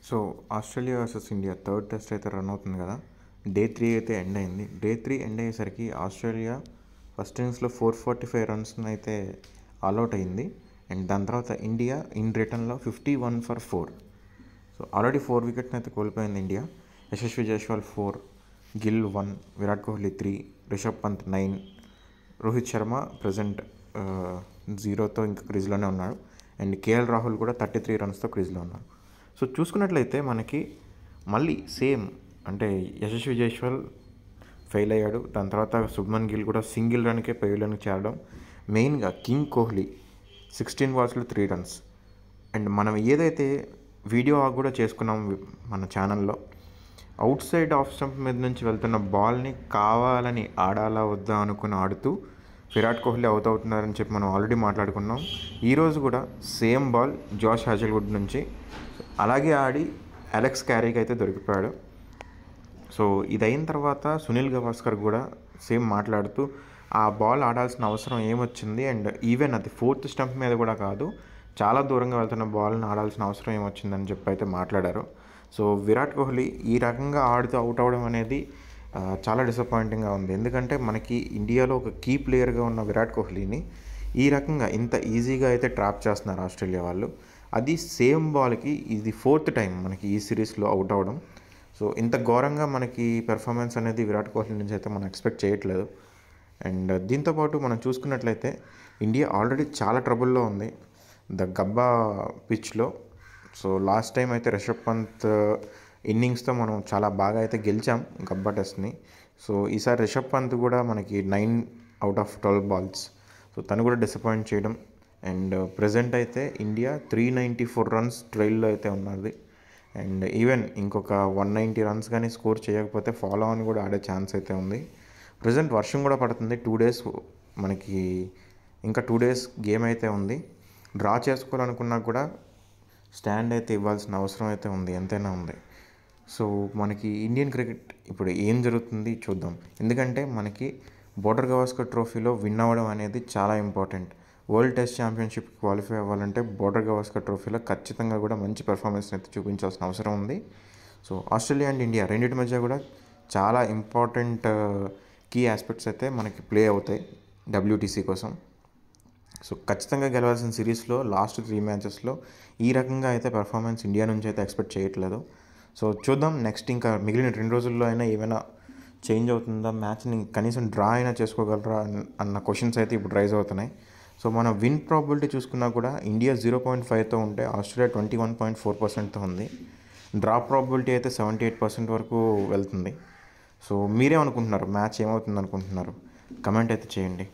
So Australia versus India third test అయితే run అవుతుంది కదా. డే 3 అయితే ఎండ్ అయింది. డే 3 ఎండ్ అయ్యేసరికి ఆస్ట్రేలియా ఫస్ట్ ఇన్నింగ్స్లో 445 రన్స్ని అయితే ఆల్అవుట్ అయింది. అండ్ దాని తర్వాత ఇండియా ఇన్ రిటర్న్లో 51 ఫర్ 4. సో ఆల్రెడీ 4 వికెట్ని అయితే కోల్పోయింది ఇండియా. యశస్వి జైస్వాల్ 4, గిల్ 1, విరాట్ కోహ్లీ 3, రిషబ్ పంత్ 9, రోహిత్ శర్మ ప్రజెంట్ 0తో ఇంకా క్రీజ్లోనే ఉన్నాడు. అండ్ కేఎల్ రాహుల్ కూడా 33 రన్స్తో క్రీజ్లో ఉన్నారు. సో చూసుకున్నట్లయితే మనకి మళ్ళీ సేమ్ అంటే యశస్వి జైస్వాల్ ఫెయిల్ అయ్యాడు. దాని తర్వాత శుభ్మన్ గిల్ కూడా సింగిల్ రన్కే పెవిలియన్కి చేరడం. మెయిన్గా కింగ్ కోహ్లీ 16 బాల్స్లో 3 రన్స్. అండ్ మనం ఏదైతే వీడియో కూడా చేసుకున్నాం మన ఛానల్లో, అవుట్ సైడ్ ఆఫ్ స్టంప్ మీద నుంచి వెళ్తున్న బాల్ని కావాలని ఆడాలా వద్దా అనుకుని ఆడుతూ విరాట్ కోహ్లీ అవుట్ అవుతున్నారని చెప్పి మనం ఆల్రెడీ మాట్లాడుకున్నాం. ఈరోజు కూడా సేమ్ బాల్ జాష్ హ్యాజల్వుడ్ నుంచి అలాగే ఆడి అలెక్స్ క్యారీకి అయితే దొరికిపోయాడు. సో ఇది అయిన తర్వాత సునీల్ గవాస్కర్ కూడా సేమ్ మాట్లాడుతూ ఆ బాల్ ఆడాల్సిన అవసరం ఏమొచ్చింది, అండ్ ఈవెన్ అది 4th స్టంప్ మీద కూడా కాదు, చాలా దూరంగా వెళ్తున్న బాల్ని ఆడాల్సిన అవసరం ఏమొచ్చిందని చెప్పి అయితే మాట్లాడారు. సో విరాట్ కోహ్లీ ఈ రకంగా ఆడుతూ అవుట్ అవ్వడం అనేది చాలా డిసప్పాయింటింగ్గా ఉంది. ఎందుకంటే మనకి ఇండియాలో ఒక కీ ప్లేయర్గా ఉన్న విరాట్ కోహ్లీని ఈ రకంగా ఇంత ఈజీగా అయితే ట్రాప్ చేస్తున్నారు ఆస్ట్రేలియా వాళ్ళు. అది సేమ్ బాల్కి ఇది 4th టైం మనకి ఈ సిరీస్లో అవుట్ అవ్వడం. సో ఇంత ఘోరంగా మనకి పెర్ఫార్మెన్స్ అనేది విరాట్ కోహ్లీ నుంచి అయితే మనం ఎక్స్పెక్ట్ చేయట్లేదు. అండ్ దీంతోపాటు మనం చూసుకున్నట్లయితే ఇండియా ఆల్రెడీ చాలా ట్రబుల్లో ఉంది గబ్బా పిచ్లో. సో లాస్ట్ టైం అయితే రిషబ్ పంత్ ఇన్నింగ్స్తో మనం చాలా బాగా అయితే గెలిచాం గబ్బా టెస్ట్ని. సో ఈసారి రిషబ్ పంత్ కూడా మనకి 9 అవుట్ ఆఫ్ 12 బాల్స్. సో తను కూడా డిసప్పాయింట్ చేయడం. అండ్ ప్రజెంట్ అయితే ఇండియా 394 రన్స్ ట్రైల్లో అయితే ఉన్నది. అండ్ ఈవెన్ ఇంకొక 190 రన్స్ కానీ స్కోర్ చేయకపోతే ఫాలో ఆన్ కూడా ఆడే ఛాన్స్ అయితే ఉంది. ప్రజెంట్ వర్షం కూడా పడుతుంది. 2 డేస్ మనకి ఇంకా 2 డేస్ గేమ్ అయితే ఉంది. డ్రా చేసుకోవాలనుకున్నా కూడా స్టాండ్ అయితే ఇవ్వాల్సిన అవసరం అయితే ఉంది, ఎంతైనా ఉంది. సో మనకి ఇండియన్ క్రికెట్ ఇప్పుడు ఏం జరుగుతుంది చూద్దాం. ఎందుకంటే మనకి బోర్డర్ గవాస్కర్ ట్రోఫీలో విన్ అవ్వడం అనేది చాలా important. World test championship qualify అవ్వాలంటే బోర్డర్ గవాస్కర్ ట్రోఫీలో ఖచ్చితంగా కూడా మంచి పెర్ఫార్మెన్స్ అయితే చూపించాల్సిన అవసరం ఉంది. సో ఆస్ట్రేలియా అండ్ ఇండియా రెండింటి మధ్య కూడా చాలా ఇంపార్టెంట్ కీ ఆస్పెక్ట్స్ అయితే మనకి ప్లే అవుతాయి WTC కోసం. సో ఖచ్చితంగా గెలవాల్సిన సిరీస్లో లాస్ట్ 3 మ్యాచెస్లో ఈ రకంగా అయితే పెర్ఫార్మెన్స్ ఇండియా నుంచి అయితే ఎక్స్పెక్ట్ చేయట్లేదు. సో చూద్దాం నెక్స్ట్ ఇంకా మిగిలిన 2 రోజుల్లో అయినా ఏమైనా చేంజ్ అవుతుందా, మ్యాచ్ని కనీసం డ్రా అయినా చేసుకోగలరా అన్న క్వశ్చన్స్ అయితే ఇప్పుడు రైజ్ అవుతున్నాయి. సో మన విన్ ప్రాబిలిటీ చూసుకున్నా కూడా ఇండియా 0.5తో ఉంటే ఆస్ట్రేలియా 21.4%తో ఉంది. డ్రా ప్రాబిలిటీ అయితే 78% వరకు వెళ్తుంది. సో మీరేమనుకుంటున్నారు, మ్యాచ్ ఏమవుతుంది అనుకుంటున్నారు? కమెంట్ అయితే చేయండి.